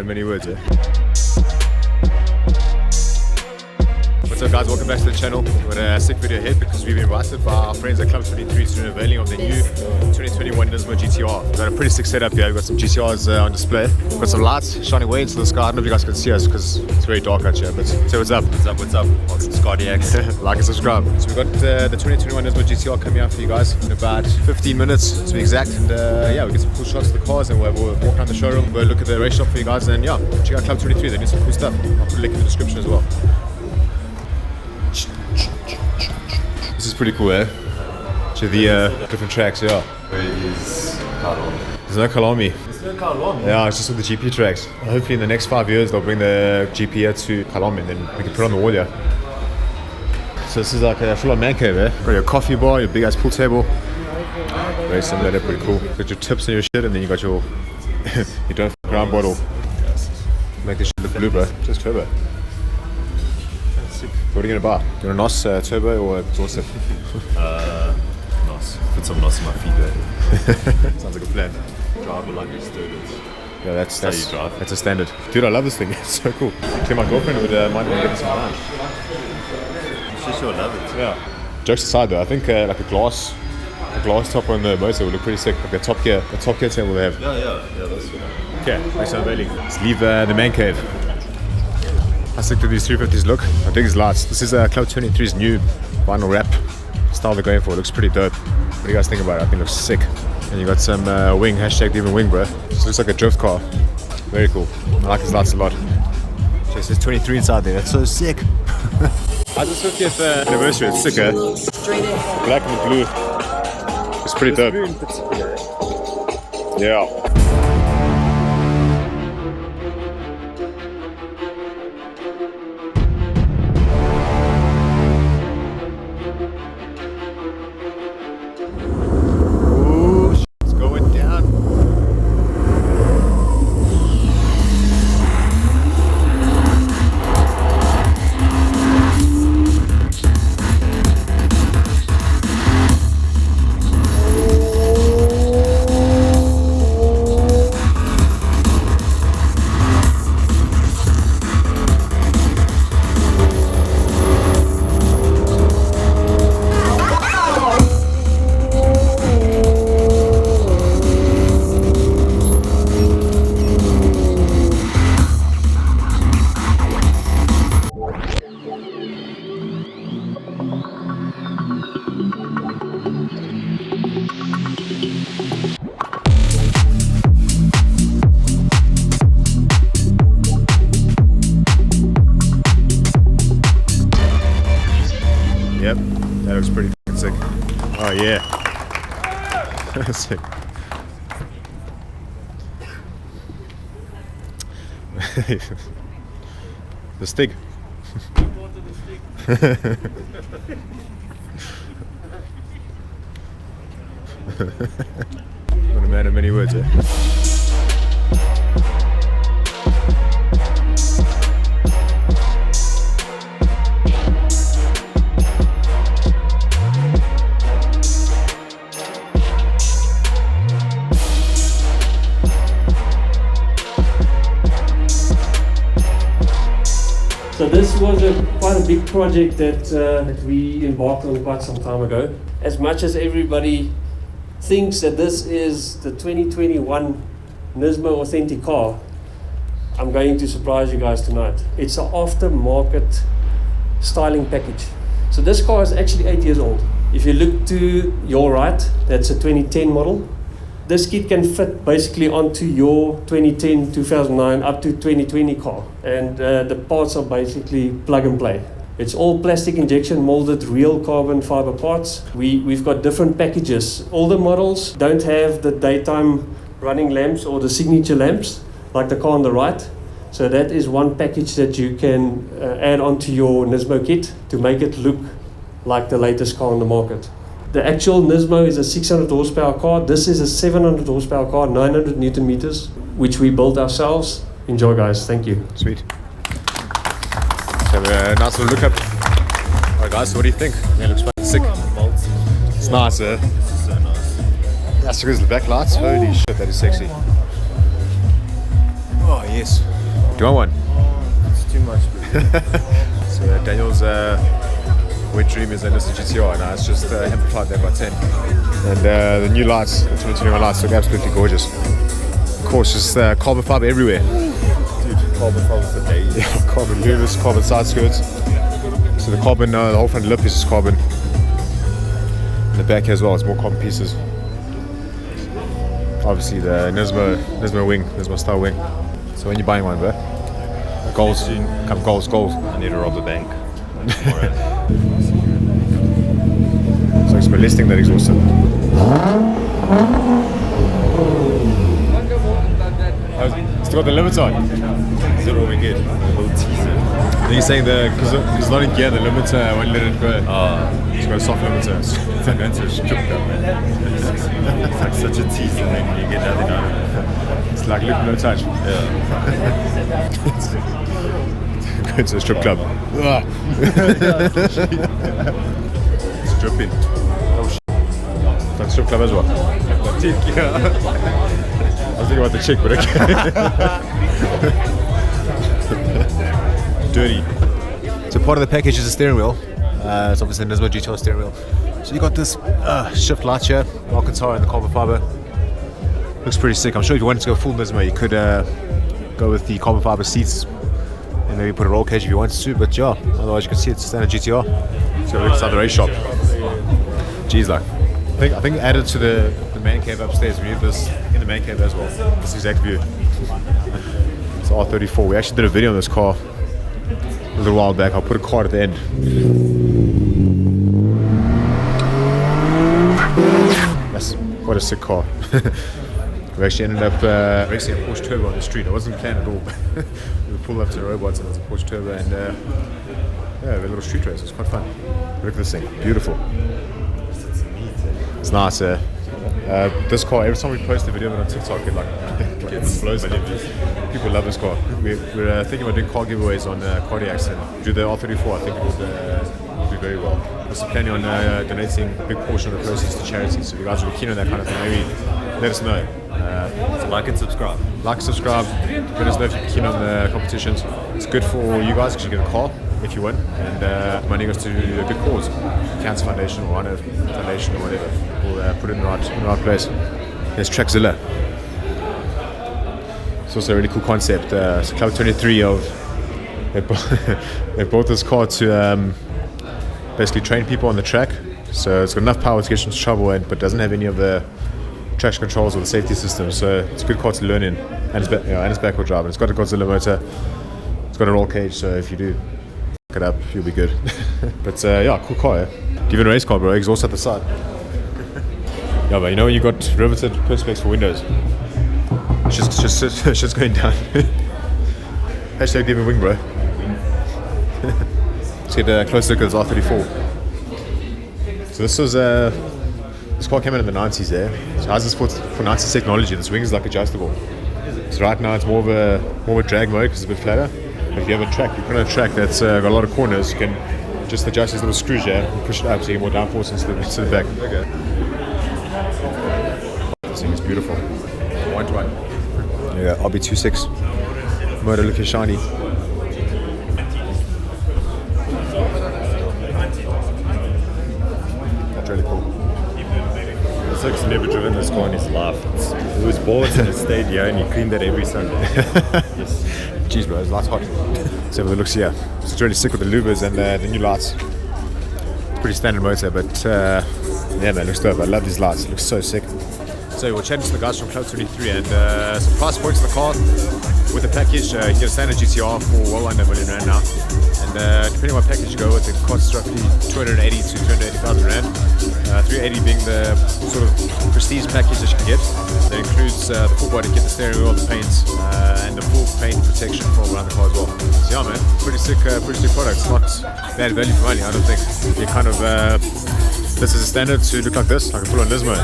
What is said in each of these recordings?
many words, eh? What's up guys, welcome back to the channel. We've got a sick video ahead because we've been invited by our friends at Club 23 to do an unveiling of the new 2021 Nismo GT-R. We've got a pretty sick setup here. We've got some GT-Rs on display. We've got some lights shining way into the sky. I don't know if you guys can see us because it's very dark out here, but say what's up. What's up? What's some Scardiacs? Like and subscribe. So we've got the 2021 Nismo GT-R coming out for you guys in about 15 minutes to be exact. And yeah, we'll get some cool shots of the cars and we'll walk around the showroom. We'll look at the race shop for you guys and yeah, check out Club 23. They do some cool stuff. I'll put a link in the description as well. This is pretty cool, eh? To the different tracks, yeah. Where is Kalami? There's no Kalami. There's no Kalami? Yeah, it's just with the GP tracks. Hopefully in the next 5 years they'll bring the GP here to Kalami and then we can put it on the wall here. So this is like a full-on man cave, eh? Got your coffee bar, your big ass pool table. Very similar, they're pretty cool. Got your tips and your shit and then you got your you don't ground bottle. Make this shit look blue, bro. Just turbo. What are you gonna buy? You want a NOS turbo or exhausted? NOS. Put some NOS in my feet there. Sounds like a plan. Drive like a student. Yeah, that's how you drive. That's a standard. Dude, I love this thing. It's so cool. I think my girlfriend would mind me giving some lunch. She sure love it. Yeah. Jokes aside though, I think like a glass top on the motor would look pretty sick. Like the top gear table they have. Yeah, that's good. Okay, nice unveiling. Let's leave the man cave. How sick do these 350s look? How big is lights? This is Club 23's new vinyl wrap style they're going for. It looks pretty dope. What do you guys think about it? I think it looks sick. And you got some wing, hashtag even wing, bro. This looks like a drift car. Very cool. I like these lights a lot. So it says 23 inside there. That's so sick. How's this 50th anniversary? It's sick, eh? Black and blue. It's pretty dope. Yeah. Yep, that looks pretty sick. Oh yeah. Sick. The stick. Not a man of many words, eh? So this was quite a big project that we embarked on quite some time ago. As much as everybody thinks that this is the 2021 Nismo authentic car, I'm going to surprise you guys tonight. It's an aftermarket styling package. So this car is actually 8 years old. If you look to your right, that's a 2010 model. This kit can fit basically onto your 2010, 2009 up to 2020 car. And the parts are basically plug and play. It's all plastic injection molded real carbon fiber parts. We've got different packages. All the models don't have the daytime running lamps or the signature lamps like the car on the right. So that is one package that you can add onto your Nismo kit to make it look like the latest car on the market. The actual Nismo is a 600 horsepower car. This is a 700 horsepower car, 900 Newton meters, which we built ourselves. Enjoy, guys. Thank you. Sweet. So a nice little look up. Alright guys, so what do you think? Yeah, it looks fucking sick. It's nice, eh? This is so nice. That's because the backlights. Holy shit, that is sexy. Oh yes. Do you want one? It's too much. So Daniel's wet dream is a Nissan GT-R. Now it's just amplified there by 10. And the new lights, the 2021 lights, look absolutely gorgeous. Of course, just carbon fiber everywhere. Dude, carbon fiber for days. Yeah, carbon louvers, carbon side skirts. So the carbon, the whole front lip is just carbon. In the back as well, it's more carbon pieces. Obviously the Nismo wing, Nismo style wing. So when you're buying one, bro, goals, come goals. I need to rob the bank. So it's molesting that exhaust. Still got the limits on. Is that all we get? A little teaser. Then you're saying because it's not in gear, the limiter won't let it go. It's got a soft limiter. It's like going to a strip club, man. It's like such a tease and then you get nothing out of it. It's like look, no touch. Yeah. Going to a strip club. It's dripping. Oh shit. It's like a strip club as well. I was thinking about the chick, but okay. Dirty. So part of the package is a steering wheel. It's obviously a Nismo GT-R steering wheel. So you got this shift light here, Alcantara and the carbon fiber. Looks pretty sick. I'm sure if you wanted to go full Nismo, you could go with the carbon fiber seats and maybe put a roll cage if you wanted to. But yeah, otherwise you can see it's a standard GT-R. So look inside the race shop. Jeez, like I think added to the man cave upstairs. We have this in the man cave as well. This exact view. It's R34. We actually did a video on this car a little while back. I'll put a card at the end. That's what a sick car. We actually ended up racing a Porsche Turbo on the street. I wasn't planned at all. We pulled up to the robots and it was a Porsche Turbo and yeah, we had a little street race. It was quite fun. Look at this thing. Beautiful. It's nice. This car, every time we post a video of it on TikTok, it blows up. People love this car. We're thinking about doing car giveaways on cardiacs and do the R34. I think it would do very well. We're also planning on donating a big portion of the proceeds to charity. So if you guys are keen on that kind of thing, maybe let us know. So like and subscribe. Like, subscribe. Let us know if you're keen on the competitions. It's good for you guys because you get a car if you win, and money goes to a good cause, Cancer Foundation or Honor Foundation or whatever. We'll put it in the right place. There's Trackzilla. It's also a really cool concept. It's Club 23 they bought this car to basically train people on the track. So it's got enough power to get into trouble, but doesn't have any of the traction controls or the safety system. So it's a good car to learn in, and it's backward drive. And it's got a Godzilla motor. It's got a roll cage, so if you do it up, you'll be good. But yeah, cool car. Even a race car, bro. Exhaust at the side. Yeah, but you know when you got riveted perspex for windows, it's just going down. Hashtag give me wing, bro. Let's get a close look at this R34. So this car came out in the 90s there. So how's this for 90s technology? This wing is like adjustable. So right now it's more of a drag mode because it's a bit flatter. But if you have a track, you put on a track that's got a lot of corners, you can just adjust these little screws here and push it up so you get more downforce into the back. Okay. This thing is beautiful. White. Yeah, RB26. Motor looking shiny. That's really cool. Six never driven this car in his life. It was bought and it stayed here and he cleaned it every Sunday. Yes. Jeez, bro, it's lights hot. So the looks here. It's really sick with the louvers and the new lights. It's pretty standard motor, but yeah, man, it looks dope. I love these lights. It looks so sick. So we're chatting to the guys from Club 23 and some price points of the car. With the package, you get a standard GTR for well under R1 million now. And depending on what package you go with, it costs roughly 280 to 280,000 Rand. 380 being the sort of prestige package that you can get. That includes the full body kit, the steering wheel, the paint, and the full paint protection from around the car as well. So yeah, man, pretty sick product. It's not bad value for money, I don't think. You kind of this is a standard to look like this, like a full-on Nismo.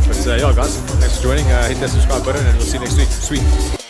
But yeah, guys, thanks for joining. Hit that subscribe button, and we'll see you next week. Sweet.